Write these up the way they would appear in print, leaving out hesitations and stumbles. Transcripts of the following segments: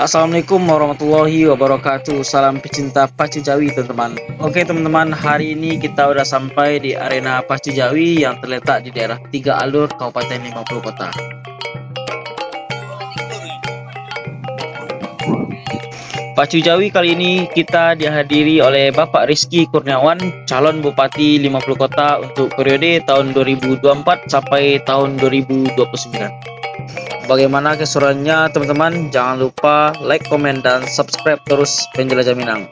Assalamualaikum warahmatullahi wabarakatuh. Salam pecinta pacu Jawi, teman-teman. Oke teman-teman, hari ini kita udah sampai di arena pacu Jawi yang terletak di daerah 3 Alur, Kabupaten 50 Kota. Pacu Jawi kali ini kita dihadiri oleh Bapak Rizky Kurniawan, calon Bupati 50 Kota untuk periode tahun 2024 sampai tahun 2029. Bagaimana keseruannya teman-teman? Jangan lupa like, komen, dan subscribe terus Penjelajah Minang.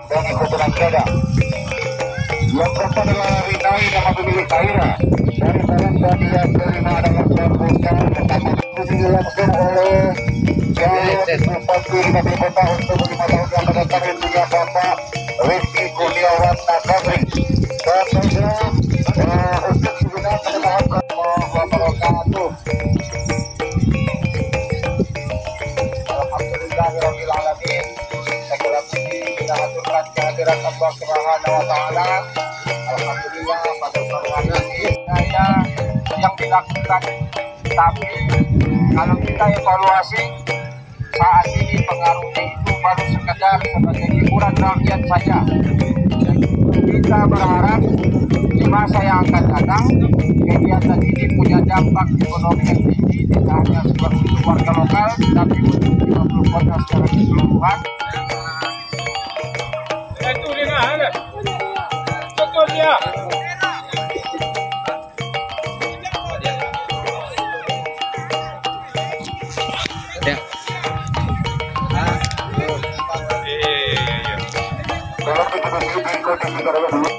dan ikutan jaga. Yang keempat adalah Rinai nama pemilik Kaira dari Salam dan dia kelima adalah Serbusa pertama dilakukan oleh Jalur Bupati 50 kota untuk 5 tahun yang akan datang punya Bapak Rizky Kurniawan Nasabri. Dan juga untuk digunakan adalah wabarakatuh. Alhamdulillahirabbil alamin. Segala puji kita haturkan kehadiran Allah Subhanahu wa taala. Alhamdulillah pada hari ini saya yang dilakukan, tapi kalau kita evaluasi saat ini pengaruhnya itu baru sekedar sebagai hiburan rakyat saja. Kita berharap di masa yang akan datang kegiatan ini punya dampak ekonomi yang tinggi, tidak hanya sebagai warga lokal tapi untuk 50 kota secara keseluruhan. Itu dia ada. Betul dia. Kalau kita berikut